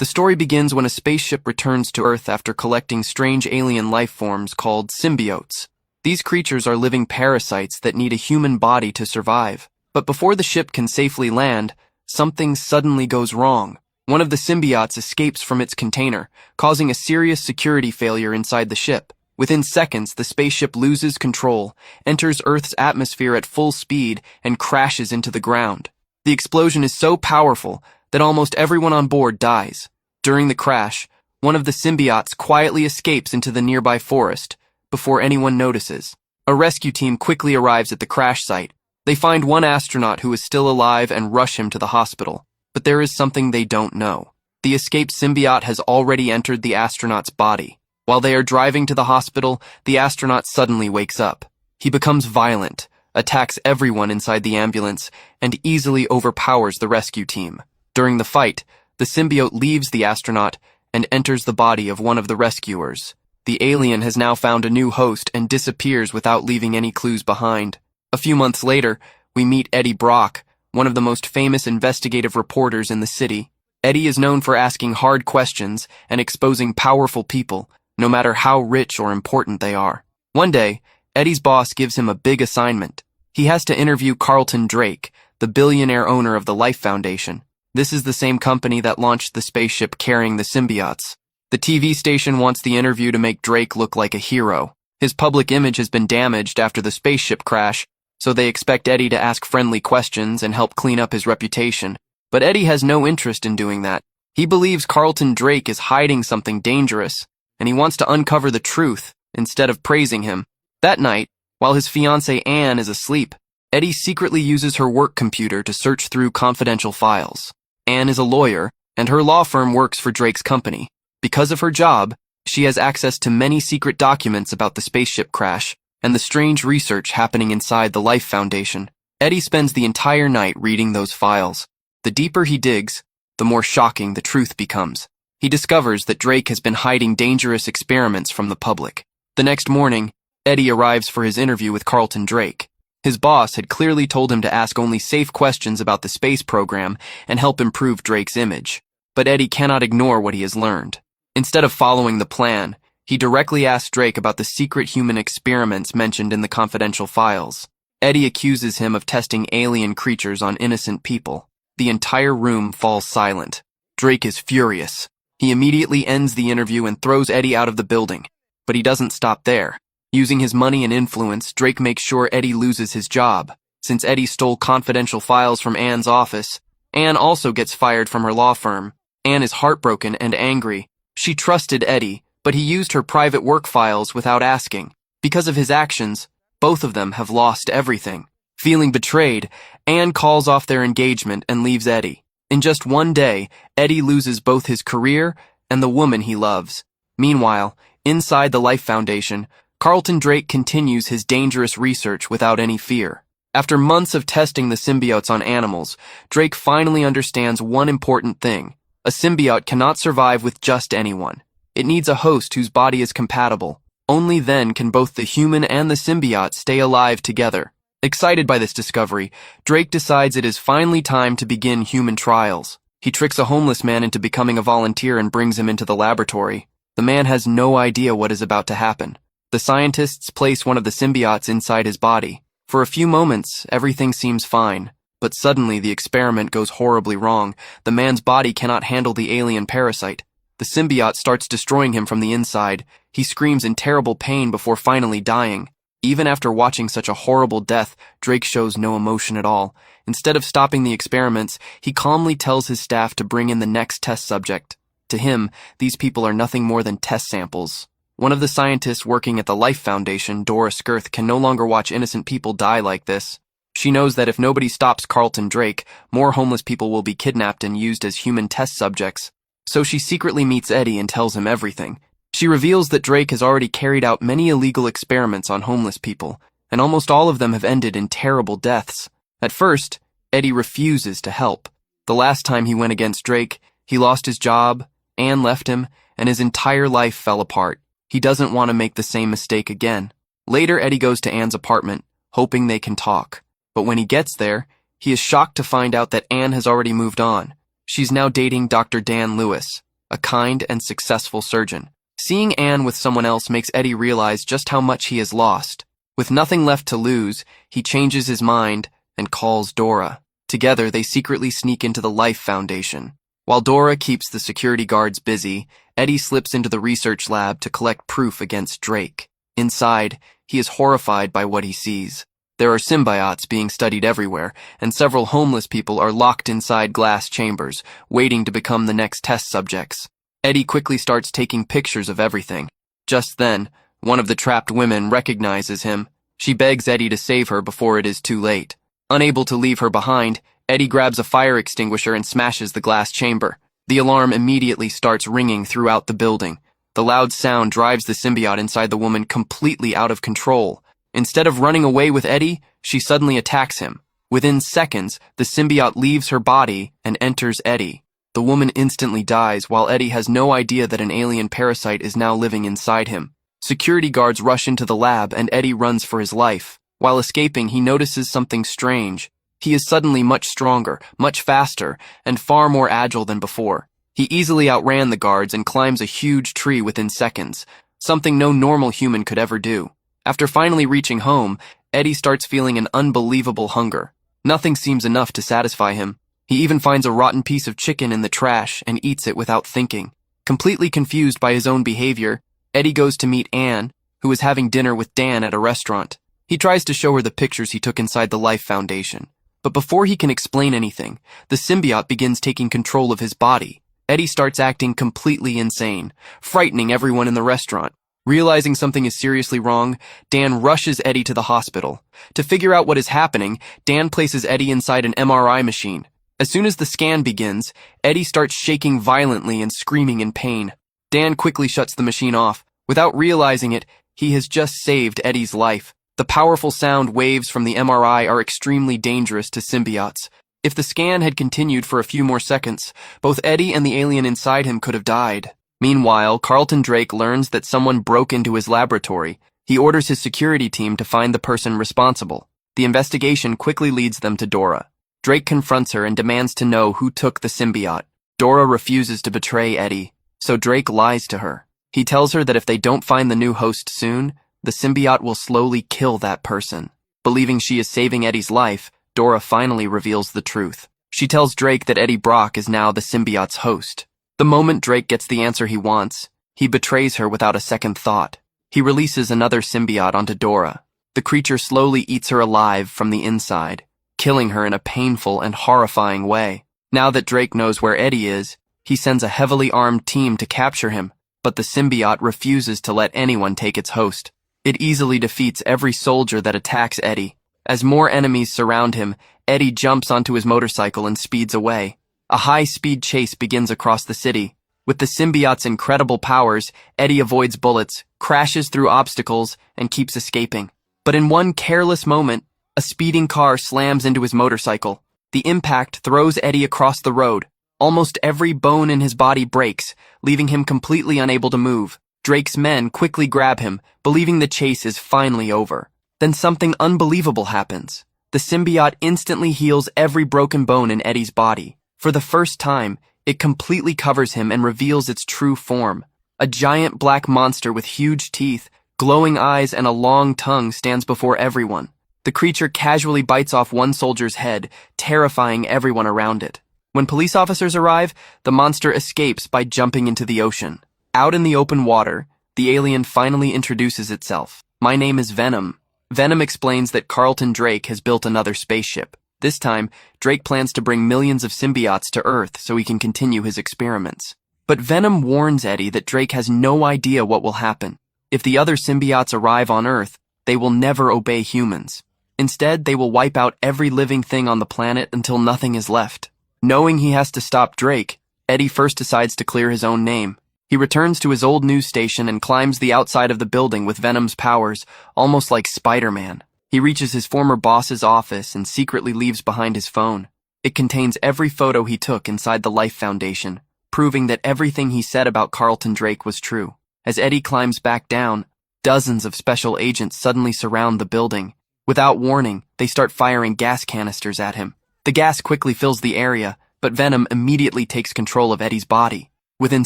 The story begins when a spaceship returns to Earth after collecting strange alien life forms called symbiotes. These creatures are living parasites that need a human body to survive. But before the ship can safely land, something suddenly goes wrong. One of the symbiotes escapes from its container, causing a serious security failure inside the ship. Within seconds, the spaceship loses control, enters Earth's atmosphere at full speed, and crashes into the ground. The explosion is so powerful that almost everyone on board dies. During the crash, one of the symbiotes quietly escapes into the nearby forest before anyone notices. A rescue team quickly arrives at the crash site. They find one astronaut who is still alive and rush him to the hospital. But there is something they don't know. The escaped symbiote has already entered the astronaut's body. While they are driving to the hospital, the astronaut suddenly wakes up. He becomes violent, attacks everyone inside the ambulance, and easily overpowers the rescue team. During the fight, the symbiote leaves the astronaut and enters the body of one of the rescuers. The alien has now found a new host and disappears without leaving any clues behind. A few months later, we meet Eddie Brock, one of the most famous investigative reporters in the city. Eddie is known for asking hard questions and exposing powerful people, no matter how rich or important they are. One day, Eddie's boss gives him a big assignment. He has to interview Carlton Drake, the billionaire owner of the Life Foundation. This is the same company that launched the spaceship carrying the symbiotes. The TV station wants the interview to make Drake look like a hero. His public image has been damaged after the spaceship crash, so they expect Eddie to ask friendly questions and help clean up his reputation. But Eddie has no interest in doing that. He believes Carlton Drake is hiding something dangerous, and he wants to uncover the truth instead of praising him. That night, while his fiancée Anne is asleep, Eddie secretly uses her work computer to search through confidential files. Anne is a lawyer, and her law firm works for Drake's company. Because of her job, she has access to many secret documents about the spaceship crash and the strange research happening inside the Life Foundation. Eddie spends the entire night reading those files. The deeper he digs, the more shocking the truth becomes. He discovers that Drake has been hiding dangerous experiments from the public. The next morning, Eddie arrives for his interview with Carlton Drake. His boss had clearly told him to ask only safe questions about the space program and help improve Drake's image. But Eddie cannot ignore what he has learned. Instead of following the plan, he directly asks Drake about the secret human experiments mentioned in the confidential files. Eddie accuses him of testing alien creatures on innocent people. The entire room falls silent. Drake is furious. He immediately ends the interview and throws Eddie out of the building. But he doesn't stop there. Using his money and influence, Drake makes sure Eddie loses his job. Since Eddie stole confidential files from Anne's office, Anne also gets fired from her law firm. Anne is heartbroken and angry. She trusted Eddie, but he used her private work files without asking. Because of his actions, both of them have lost everything. Feeling betrayed, Anne calls off their engagement and leaves Eddie. In just one day, Eddie loses both his career and the woman he loves. Meanwhile, inside the Life Foundation, Carlton Drake continues his dangerous research without any fear. After months of testing the symbiotes on animals, Drake finally understands one important thing. A symbiote cannot survive with just anyone. It needs a host whose body is compatible. Only then can both the human and the symbiote stay alive together. Excited by this discovery, Drake decides it is finally time to begin human trials. He tricks a homeless man into becoming a volunteer and brings him into the laboratory. The man has no idea what is about to happen. The scientists place one of the symbiotes inside his body. For a few moments, everything seems fine. But suddenly the experiment goes horribly wrong. The man's body cannot handle the alien parasite. The symbiote starts destroying him from the inside. He screams in terrible pain before finally dying. Even after watching such a horrible death, Drake shows no emotion at all. Instead of stopping the experiments, he calmly tells his staff to bring in the next test subject. To him, these people are nothing more than test samples. One of the scientists working at the Life Foundation, Dora Skirth, can no longer watch innocent people die like this. She knows that if nobody stops Carlton Drake, more homeless people will be kidnapped and used as human test subjects. So she secretly meets Eddie and tells him everything. She reveals that Drake has already carried out many illegal experiments on homeless people, and almost all of them have ended in terrible deaths. At first, Eddie refuses to help. The last time he went against Drake, he lost his job, Anne left him, and his entire life fell apart. He doesn't want to make the same mistake again. Later, Eddie goes to Anne's apartment, hoping they can talk. But when he gets there, he is shocked to find out that Anne has already moved on. She's now dating Dr. Dan Lewis. a kind and successful surgeon. Seeing Anne with someone else makes Eddie realize just how much he has lost. With nothing left to lose, he changes his mind and calls Dora. Together, they secretly sneak into the Life Foundation. While Dora keeps the security guards busy, Eddie slips into the research lab to collect proof against Drake. Inside, he is horrified by what he sees. There are symbiotes being studied everywhere, and several homeless people are locked inside glass chambers, waiting to become the next test subjects. Eddie quickly starts taking pictures of everything. Just then, one of the trapped women recognizes him. She begs Eddie to save her before it is too late. Unable to leave her behind, Eddie grabs a fire extinguisher and smashes the glass chamber. The alarm immediately starts ringing throughout the building. The loud sound drives the symbiote inside the woman completely out of control. Instead of running away with Eddie, she suddenly attacks him. Within seconds, the symbiote leaves her body and enters Eddie. The woman instantly dies, while Eddie has no idea that an alien parasite is now living inside him. Security guards rush into the lab, and Eddie runs for his life. While escaping, he notices something strange. He is suddenly much stronger, much faster, and far more agile than before. He easily outran the guards and climbs a huge tree within seconds, something no normal human could ever do. After finally reaching home, Eddie starts feeling an unbelievable hunger. Nothing seems enough to satisfy him. He even finds a rotten piece of chicken in the trash and eats it without thinking. Completely confused by his own behavior, Eddie goes to meet Anne, who is having dinner with Dan at a restaurant. He tries to show her the pictures he took inside the Life Foundation. But before he can explain anything, the symbiote begins taking control of his body. Eddie starts acting completely insane, frightening everyone in the restaurant. Realizing something is seriously wrong, Dan rushes Eddie to the hospital. To figure out what is happening, Dan places Eddie inside an MRI machine. As soon as the scan begins, Eddie starts shaking violently and screaming in pain. Dan quickly shuts the machine off. Without realizing it, he has just saved Eddie's life. The powerful sound waves from the MRI are extremely dangerous to symbiotes. If the scan had continued for a few more seconds, both Eddie and the alien inside him could have died. Meanwhile, Carlton Drake learns that someone broke into his laboratory. He orders his security team to find the person responsible. The investigation quickly leads them to Dora. Drake confronts her and demands to know who took the symbiote. Dora refuses to betray Eddie, so Drake lies to her. He tells her that if they don't find the new host soon, the symbiote will slowly kill that person. Believing she is saving Eddie's life, Dora finally reveals the truth. She tells Drake that Eddie Brock is now the symbiote's host. The moment Drake gets the answer he wants, he betrays her without a second thought. He releases another symbiote onto Dora. The creature slowly eats her alive from the inside, killing her in a painful and horrifying way. Now that Drake knows where Eddie is, he sends a heavily armed team to capture him, but the symbiote refuses to let anyone take its host. It easily defeats every soldier that attacks Eddie. As more enemies surround him, Eddie jumps onto his motorcycle and speeds away. A high-speed chase begins across the city. With the symbiote's incredible powers, Eddie avoids bullets, crashes through obstacles, and keeps escaping. But in one careless moment, a speeding car slams into his motorcycle. The impact throws Eddie across the road. Almost every bone in his body breaks, leaving him completely unable to move. Drake's men quickly grab him, believing the chase is finally over. Then something unbelievable happens. The symbiote instantly heals every broken bone in Eddie's body. For the first time, it completely covers him and reveals its true form. A giant black monster with huge teeth, glowing eyes, and a long tongue stands before everyone. The creature casually bites off one soldier's head, terrifying everyone around it. When police officers arrive, the monster escapes by jumping into the ocean. Out in the open water, the alien finally introduces itself. "My name is Venom." Venom explains that Carlton Drake has built another spaceship. This time, Drake plans to bring millions of symbiotes to Earth so he can continue his experiments. But Venom warns Eddie that Drake has no idea what will happen. If the other symbiotes arrive on Earth, they will never obey humans. Instead, they will wipe out every living thing on the planet until nothing is left. Knowing he has to stop Drake, Eddie first decides to clear his own name. He returns to his old news station and climbs the outside of the building with Venom's powers, almost like Spider-Man. He reaches his former boss's office and secretly leaves behind his phone. It contains every photo he took inside the Life Foundation, proving that everything he said about Carlton Drake was true. As Eddie climbs back down, dozens of special agents suddenly surround the building. Without warning, they start firing gas canisters at him. The gas quickly fills the area, but Venom immediately takes control of Eddie's body. Within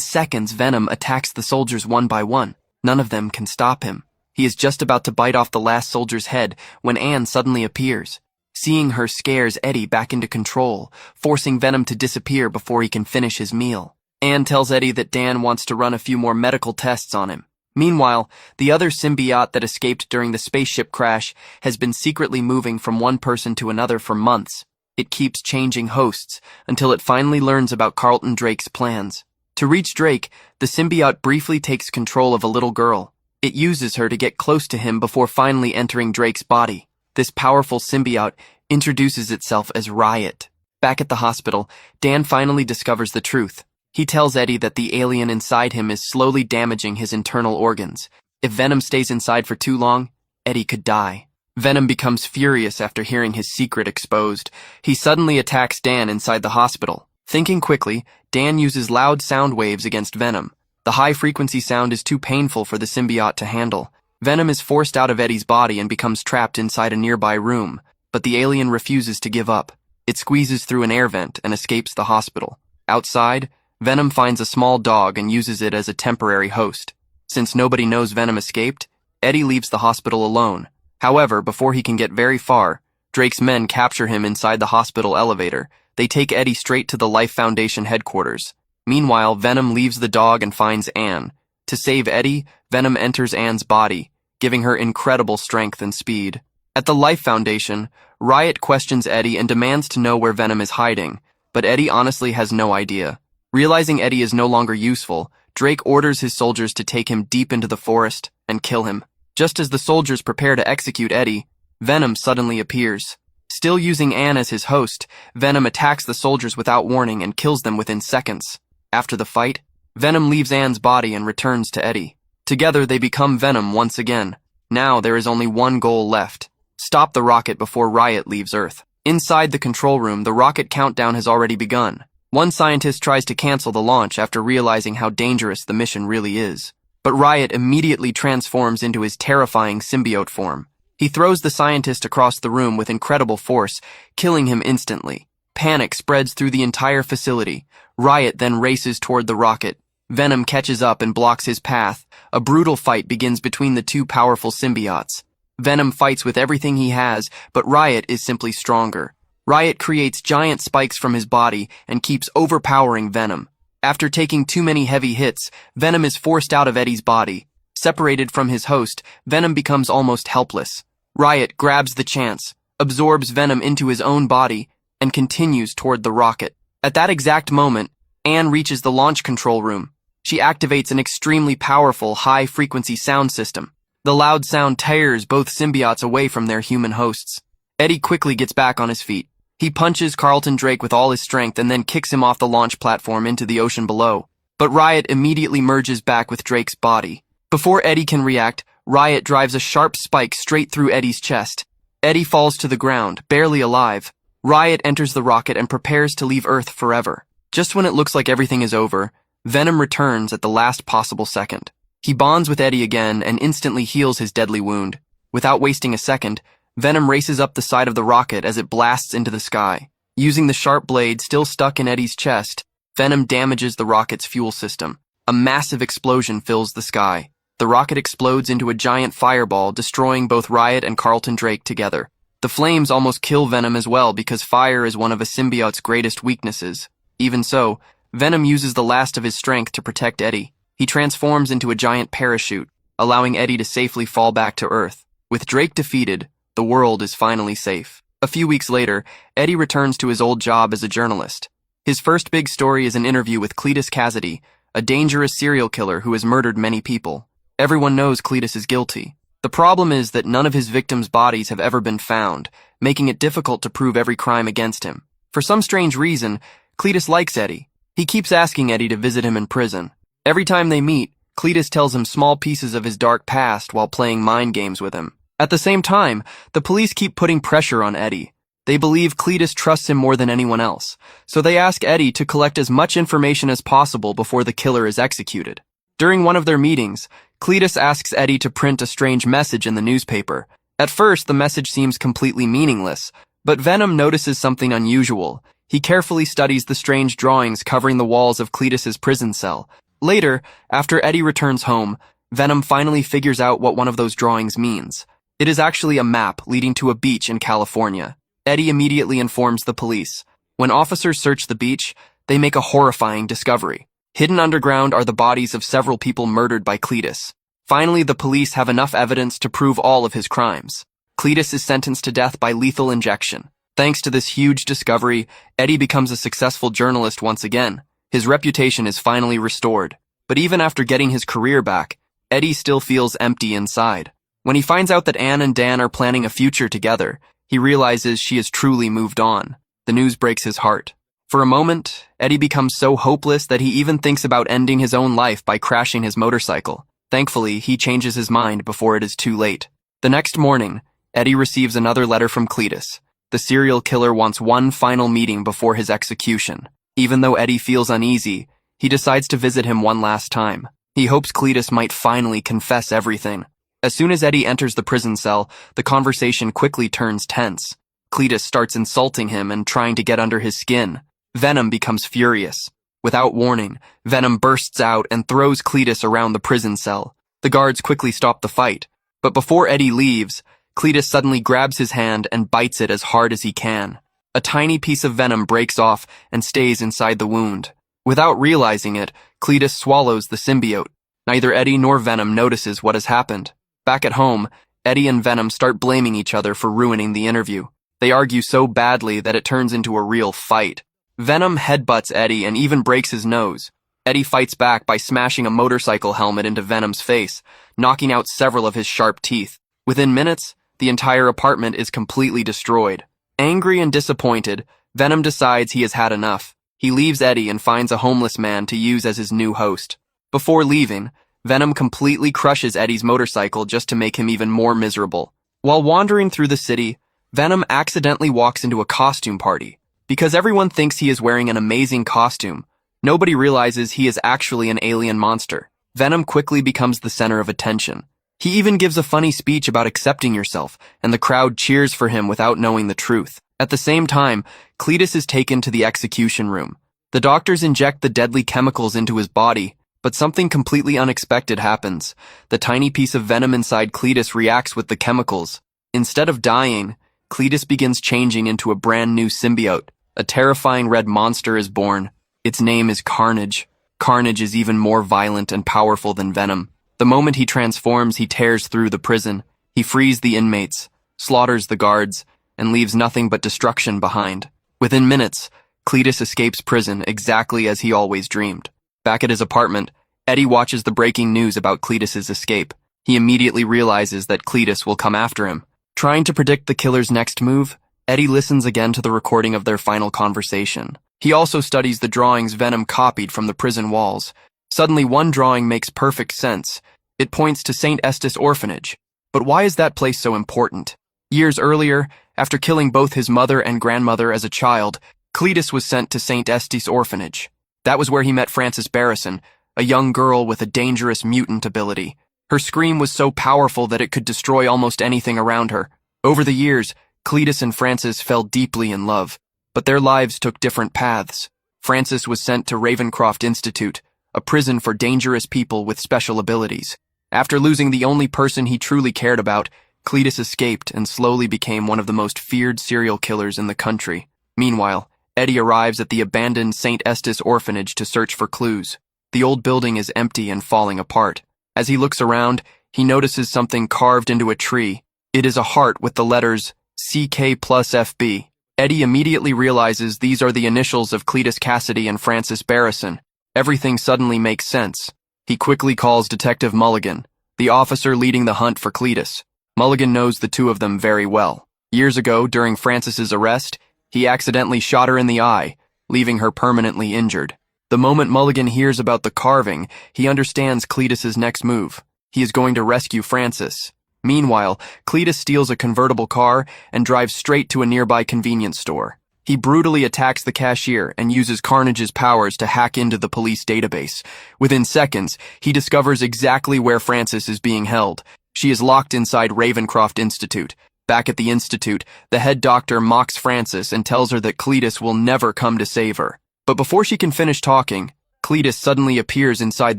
seconds, Venom attacks the soldiers one by one. None of them can stop him. He is just about to bite off the last soldier's head when Anne suddenly appears. Seeing her scares Eddie back into control, forcing Venom to disappear before he can finish his meal. Anne tells Eddie that Dan wants to run a few more medical tests on him. Meanwhile, the other symbiote that escaped during the spaceship crash has been secretly moving from one person to another for months. It keeps changing hosts until it finally learns about Carlton Drake's plans. To reach Drake, the symbiote briefly takes control of a little girl. It uses her to get close to him before finally entering Drake's body. This powerful symbiote introduces itself as Riot. Back at the hospital, Dan finally discovers the truth. He tells Eddie that the alien inside him is slowly damaging his internal organs. If Venom stays inside for too long, Eddie could die. Venom becomes furious after hearing his secret exposed. He suddenly attacks Dan inside the hospital. Thinking quickly, Dan uses loud sound waves against Venom. The high-frequency sound is too painful for the symbiote to handle. Venom is forced out of Eddie's body and becomes trapped inside a nearby room, but the alien refuses to give up. It squeezes through an air vent and escapes the hospital. Outside, Venom finds a small dog and uses it as a temporary host. Since nobody knows Venom escaped, Eddie leaves the hospital alone. However, before he can get very far, Drake's men capture him inside the hospital elevator. They take Eddie straight to the Life Foundation headquarters. Meanwhile, Venom leaves the dog and finds Anne. To save Eddie, Venom enters Anne's body, giving her incredible strength and speed. At the Life Foundation, Riot questions Eddie and demands to know where Venom is hiding, but Eddie honestly has no idea. Realizing Eddie is no longer useful, Drake orders his soldiers to take him deep into the forest and kill him. Just as the soldiers prepare to execute Eddie, Venom suddenly appears. Still using Anne as his host, Venom attacks the soldiers without warning and kills them within seconds. After the fight, Venom leaves Anne's body and returns to Eddie. Together, they become Venom once again. Now there is only one goal left: stop the rocket before Riot leaves Earth. Inside the control room, the rocket countdown has already begun. One scientist tries to cancel the launch after realizing how dangerous the mission really is. But Riot immediately transforms into his terrifying symbiote form. He throws the scientist across the room with incredible force, killing him instantly. Panic spreads through the entire facility. Riot then races toward the rocket. Venom catches up and blocks his path. A brutal fight begins between the two powerful symbiotes. Venom fights with everything he has, but Riot is simply stronger. Riot creates giant spikes from his body and keeps overpowering Venom. After taking too many heavy hits, Venom is forced out of Eddie's body. Separated from his host, Venom becomes almost helpless. Riot grabs the chance, absorbs Venom into his own body, and continues toward the rocket. At that exact moment, Anne reaches the launch control room. She activates an extremely powerful, high-frequency sound system. The loud sound tears both symbiotes away from their human hosts. Eddie quickly gets back on his feet. He punches Carlton Drake with all his strength and then kicks him off the launch platform into the ocean below. But Riot immediately merges back with Drake's body. Before Eddie can react, Riot drives a sharp spike straight through Eddie's chest. Eddie falls to the ground, barely alive. Riot enters the rocket and prepares to leave Earth forever. Just when it looks like everything is over, Venom returns at the last possible second. He bonds with Eddie again and instantly heals his deadly wound. Without wasting a second, Venom races up the side of the rocket as it blasts into the sky. Using the sharp blade still stuck in Eddie's chest, Venom damages the rocket's fuel system. A massive explosion fills the sky. The rocket explodes into a giant fireball, destroying both Riot and Carlton Drake together. The flames almost kill Venom as well because fire is one of a symbiote's greatest weaknesses. Even so, Venom uses the last of his strength to protect Eddie. He transforms into a giant parachute, allowing Eddie to safely fall back to Earth. With Drake defeated, the world is finally safe. A few weeks later, Eddie returns to his old job as a journalist. His first big story is an interview with Cletus Cassidy, a dangerous serial killer who has murdered many people. Everyone knows Cletus is guilty. The problem is that none of his victims' bodies have ever been found, making it difficult to prove every crime against him. For some strange reason, Cletus likes Eddie. He keeps asking Eddie to visit him in prison. Every time they meet, Cletus tells him small pieces of his dark past while playing mind games with him. At the same time, the police keep putting pressure on Eddie. They believe Cletus trusts him more than anyone else, so they ask Eddie to collect as much information as possible before the killer is executed. During one of their meetings, Cletus asks Eddie to print a strange message in the newspaper. At first, the message seems completely meaningless, but Venom notices something unusual. He carefully studies the strange drawings covering the walls of Cletus's prison cell. Later, after Eddie returns home, Venom finally figures out what one of those drawings means. It is actually a map leading to a beach in California. Eddie immediately informs the police. When officers search the beach, they make a horrifying discovery. Hidden underground are the bodies of several people murdered by Cletus. Finally, the police have enough evidence to prove all of his crimes. Cletus is sentenced to death by lethal injection. Thanks to this huge discovery, Eddie becomes a successful journalist once again. His reputation is finally restored. But even after getting his career back, Eddie still feels empty inside. When he finds out that Anne and Dan are planning a future together, he realizes she has truly moved on. The news breaks his heart. For a moment, Eddie becomes so hopeless that he even thinks about ending his own life by crashing his motorcycle. Thankfully, he changes his mind before it is too late. The next morning, Eddie receives another letter from Cletus. The serial killer wants one final meeting before his execution. Even though Eddie feels uneasy, he decides to visit him one last time. He hopes Cletus might finally confess everything. As soon as Eddie enters the prison cell, the conversation quickly turns tense. Cletus starts insulting him and trying to get under his skin. Venom becomes furious. Without warning, Venom bursts out and throws Cletus around the prison cell. The guards quickly stop the fight. But before Eddie leaves, Cletus suddenly grabs his hand and bites it as hard as he can. A tiny piece of venom breaks off and stays inside the wound. Without realizing it, Cletus swallows the symbiote. Neither Eddie nor Venom notices what has happened. Back at home, Eddie and Venom start blaming each other for ruining the interview. They argue so badly that it turns into a real fight. Venom headbutts Eddie and even breaks his nose. Eddie fights back by smashing a motorcycle helmet into Venom's face, knocking out several of his sharp teeth. Within minutes, the entire apartment is completely destroyed. Angry and disappointed, Venom decides he has had enough. He leaves Eddie and finds a homeless man to use as his new host. Before leaving, Venom completely crushes Eddie's motorcycle just to make him even more miserable. While wandering through the city, Venom accidentally walks into a costume party. Because everyone thinks he is wearing an amazing costume, nobody realizes he is actually an alien monster. Venom quickly becomes the center of attention. He even gives a funny speech about accepting yourself, and the crowd cheers for him without knowing the truth. At the same time, Cletus is taken to the execution room. The doctors inject the deadly chemicals into his body, but something completely unexpected happens. The tiny piece of venom inside Cletus reacts with the chemicals. Instead of dying, Cletus begins changing into a brand new symbiote. A terrifying red monster is born. Its name is Carnage. Carnage is even more violent and powerful than Venom. The moment he transforms, he tears through the prison. He frees the inmates, slaughters the guards, and leaves nothing but destruction behind. Within minutes, Cletus escapes prison exactly as he always dreamed. Back at his apartment, Eddie watches the breaking news about Cletus's escape. He immediately realizes that Cletus will come after him. Trying to predict the killer's next move, Eddie listens again to the recording of their final conversation. He also studies the drawings Venom copied from the prison walls. Suddenly, one drawing makes perfect sense. It points to St. Estes Orphanage. But why is that place so important? Years earlier, after killing both his mother and grandmother as a child, Cletus was sent to St. Estes Orphanage. That was where he met Frances Barrison, a young girl with a dangerous mutant ability. Her scream was so powerful that it could destroy almost anything around her. Over the years, Cletus and Frances fell deeply in love, but their lives took different paths. Frances was sent to Ravencroft Institute, a prison for dangerous people with special abilities. After losing the only person he truly cared about, Cletus escaped and slowly became one of the most feared serial killers in the country. Meanwhile, Eddie arrives at the abandoned St. Estes Orphanage to search for clues. The old building is empty and falling apart. As he looks around, he notices something carved into a tree. It is a heart with the letters CK plus FB. Eddie immediately realizes these are the initials of Cletus Cassidy and Frances Barrison. Everything suddenly makes sense. He quickly calls Detective Mulligan, the officer leading the hunt for Cletus. Mulligan knows the two of them very well. Years ago, during Frances's arrest, he accidentally shot her in the eye, leaving her permanently injured. The moment Mulligan hears about the carving, he understands Cletus's next move. He is going to rescue Frances. Meanwhile, Cletus steals a convertible car and drives straight to a nearby convenience store. He brutally attacks the cashier and uses Carnage's powers to hack into the police database. Within seconds, he discovers exactly where Frances is being held. She is locked inside Ravencroft Institute. Back at the Institute, the head doctor mocks Frances and tells her that Cletus will never come to save her. But before she can finish talking, Cletus suddenly appears inside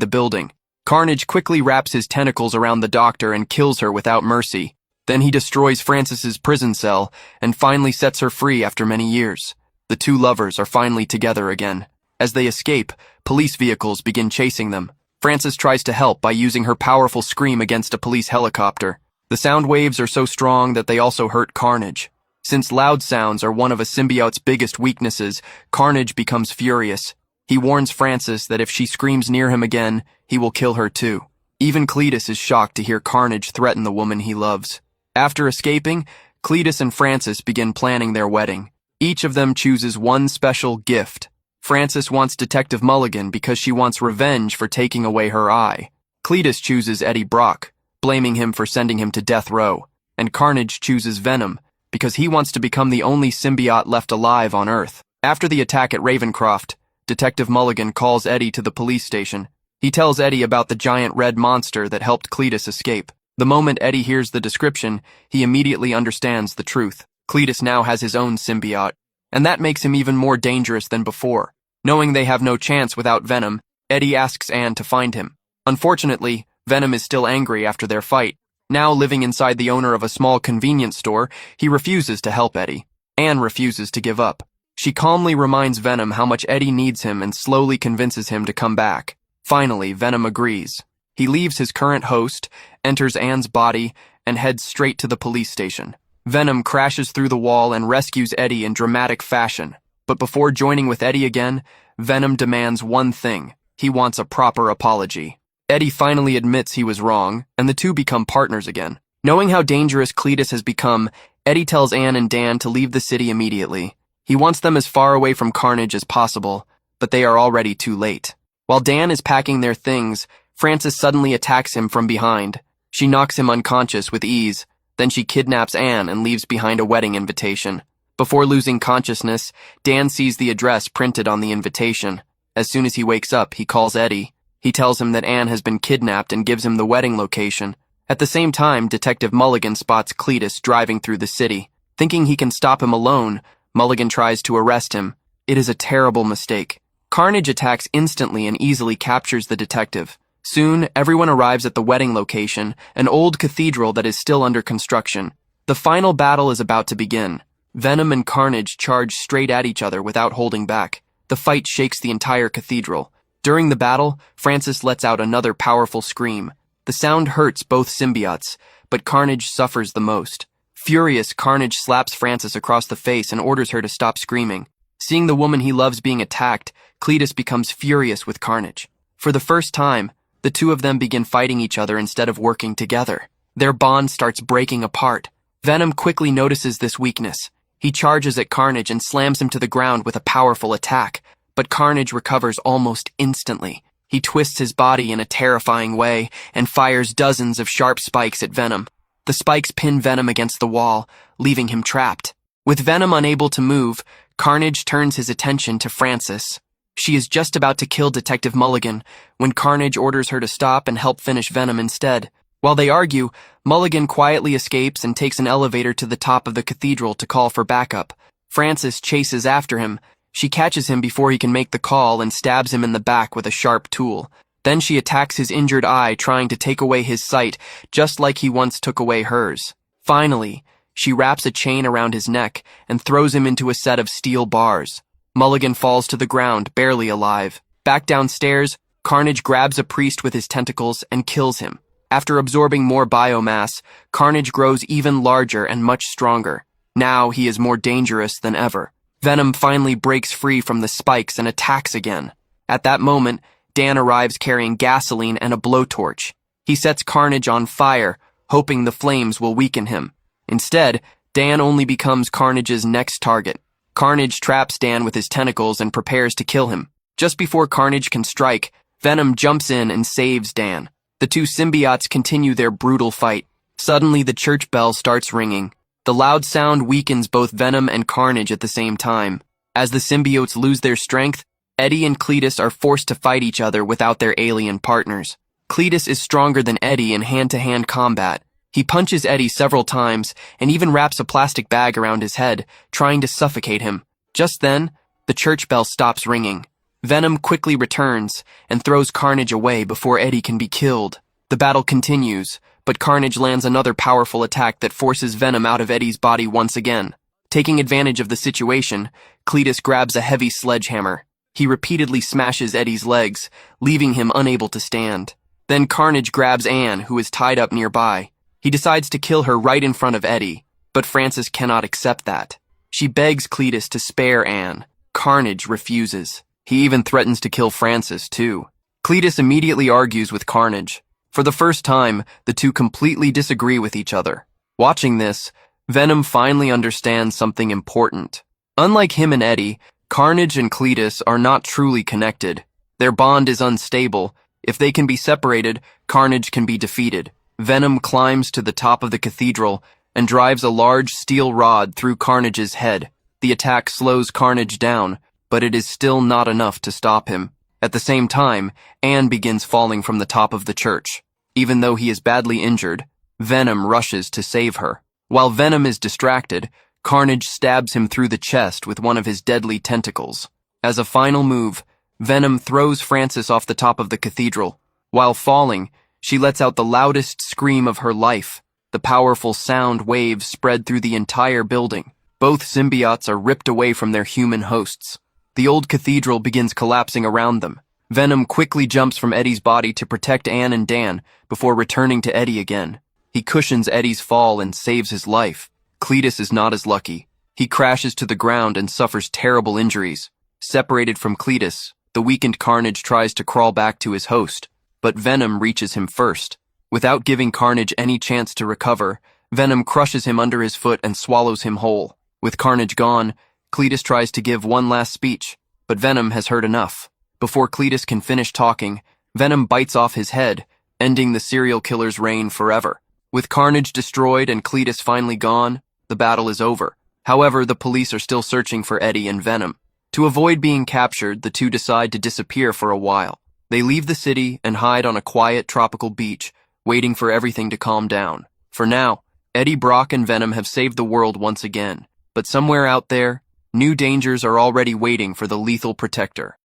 the building. Carnage quickly wraps his tentacles around the doctor and kills her without mercy. Then he destroys Frances's prison cell and finally sets her free after many years. The two lovers are finally together again. As they escape, police vehicles begin chasing them. Frances tries to help by using her powerful scream against a police helicopter. The sound waves are so strong that they also hurt Carnage. Since loud sounds are one of a symbiote's biggest weaknesses, Carnage becomes furious. He warns Frances that if she screams near him again, he will kill her too. Even Cletus is shocked to hear Carnage threaten the woman he loves. After escaping, Cletus and Frances begin planning their wedding. Each of them chooses one special gift. Frances wants Detective Mulligan because she wants revenge for taking away her eye. Cletus chooses Eddie Brock, blaming him for sending him to death row. And Carnage chooses Venom because he wants to become the only symbiote left alive on Earth. After the attack at Ravencroft, Detective Mulligan calls Eddie to the police station. He tells Eddie about the giant red monster that helped Cletus escape. The moment Eddie hears the description, he immediately understands the truth. Cletus now has his own symbiote, and that makes him even more dangerous than before. Knowing they have no chance without Venom, Eddie asks Anne to find him. Unfortunately, Venom is still angry after their fight. Now living inside the owner of a small convenience store, he refuses to help Eddie. Anne refuses to give up. She calmly reminds Venom how much Eddie needs him and slowly convinces him to come back. Finally, Venom agrees. He leaves his current host, enters Anne's body, and heads straight to the police station. Venom crashes through the wall and rescues Eddie in dramatic fashion. But before joining with Eddie again, Venom demands one thing. He wants a proper apology. Eddie finally admits he was wrong, and the two become partners again. Knowing how dangerous Cletus has become, Eddie tells Anne and Dan to leave the city immediately. He wants them as far away from Carnage as possible, but they are already too late. While Dan is packing their things, Frances suddenly attacks him from behind. She knocks him unconscious with ease. Then she kidnaps Anne and leaves behind a wedding invitation. Before losing consciousness, Dan sees the address printed on the invitation. As soon as he wakes up, he calls Eddie. He tells him that Anne has been kidnapped and gives him the wedding location. At the same time, Detective Mulligan spots Cletus driving through the city. Thinking he can stop him alone, Mulligan tries to arrest him. It is a terrible mistake. Carnage attacks instantly and easily captures the detective. Soon, everyone arrives at the wedding location, an old cathedral that is still under construction. The final battle is about to begin. Venom and Carnage charge straight at each other without holding back. The fight shakes the entire cathedral. During the battle, Frances lets out another powerful scream. The sound hurts both symbiotes, but Carnage suffers the most. Furious, Carnage slaps Frances across the face and orders her to stop screaming. Seeing the woman he loves being attacked, Cletus becomes furious with Carnage. For the first time, the two of them begin fighting each other instead of working together. Their bond starts breaking apart. Venom quickly notices this weakness. He charges at Carnage and slams him to the ground with a powerful attack, but Carnage recovers almost instantly. He twists his body in a terrifying way and fires dozens of sharp spikes at Venom. The spikes pin Venom against the wall, leaving him trapped. With Venom unable to move, Carnage turns his attention to Frances. She is just about to kill Detective Mulligan when Carnage orders her to stop and help finish Venom instead. While they argue, Mulligan quietly escapes and takes an elevator to the top of the cathedral to call for backup. Frances chases after him. She catches him before he can make the call and stabs him in the back with a sharp tool. Then she attacks his injured eye, trying to take away his sight, just like he once took away hers. Finally, she wraps a chain around his neck and throws him into a set of steel bars. Mulligan falls to the ground, barely alive. Back downstairs, Carnage grabs a priest with his tentacles and kills him. After absorbing more biomass, Carnage grows even larger and much stronger. Now he is more dangerous than ever. Venom finally breaks free from the spikes and attacks again. At that moment, Dan arrives carrying gasoline and a blowtorch. He sets Carnage on fire, hoping the flames will weaken him. Instead, Dan only becomes Carnage's next target. Carnage traps Dan with his tentacles and prepares to kill him. Just before Carnage can strike, Venom jumps in and saves Dan. The two symbiotes continue their brutal fight. Suddenly, the church bell starts ringing. The loud sound weakens both Venom and Carnage at the same time. As the symbiotes lose their strength, Eddie and Cletus are forced to fight each other without their alien partners. Cletus is stronger than Eddie in hand-to-hand combat. He punches Eddie several times and even wraps a plastic bag around his head, trying to suffocate him. Just then, the church bell stops ringing. Venom quickly returns and throws Carnage away before Eddie can be killed. The battle continues, but Carnage lands another powerful attack that forces Venom out of Eddie's body once again. Taking advantage of the situation, Cletus grabs a heavy sledgehammer. He repeatedly smashes Eddie's legs, leaving him unable to stand. Then Carnage grabs Anne, who is tied up nearby. He decides to kill her right in front of Eddie, but Frances cannot accept that. She begs Cletus to spare Anne. Carnage refuses. He even threatens to kill Frances, too. Cletus immediately argues with Carnage. For the first time, the two completely disagree with each other. Watching this, Venom finally understands something important. Unlike him and Eddie, Carnage and Cletus are not truly connected. Their bond is unstable. If they can be separated, Carnage can be defeated. Venom climbs to the top of the cathedral and drives a large steel rod through Carnage's head. The attack slows Carnage down, but it is still not enough to stop him. At the same time, Anne begins falling from the top of the church. Even though he is badly injured, Venom rushes to save her. While Venom is distracted, Carnage stabs him through the chest with one of his deadly tentacles. As a final move, Venom throws Frances off the top of the cathedral. While falling, she lets out the loudest scream of her life. The powerful sound waves spread through the entire building. Both symbiotes are ripped away from their human hosts. The old cathedral begins collapsing around them. Venom quickly jumps from Eddie's body to protect Anne and Dan before returning to Eddie again. He cushions Eddie's fall and saves his life. Cletus is not as lucky. He crashes to the ground and suffers terrible injuries. Separated from Cletus, the weakened Carnage tries to crawl back to his host, but Venom reaches him first. Without giving Carnage any chance to recover, Venom crushes him under his foot and swallows him whole. With Carnage gone, Cletus tries to give one last speech, but Venom has heard enough. Before Cletus can finish talking, Venom bites off his head, ending the serial killer's reign forever. With Carnage destroyed and Cletus finally gone, the battle is over. However, the police are still searching for Eddie and Venom. To avoid being captured, the two decide to disappear for a while. They leave the city and hide on a quiet tropical beach, waiting for everything to calm down. For now, Eddie Brock and Venom have saved the world once again. But somewhere out there, new dangers are already waiting for the lethal protector.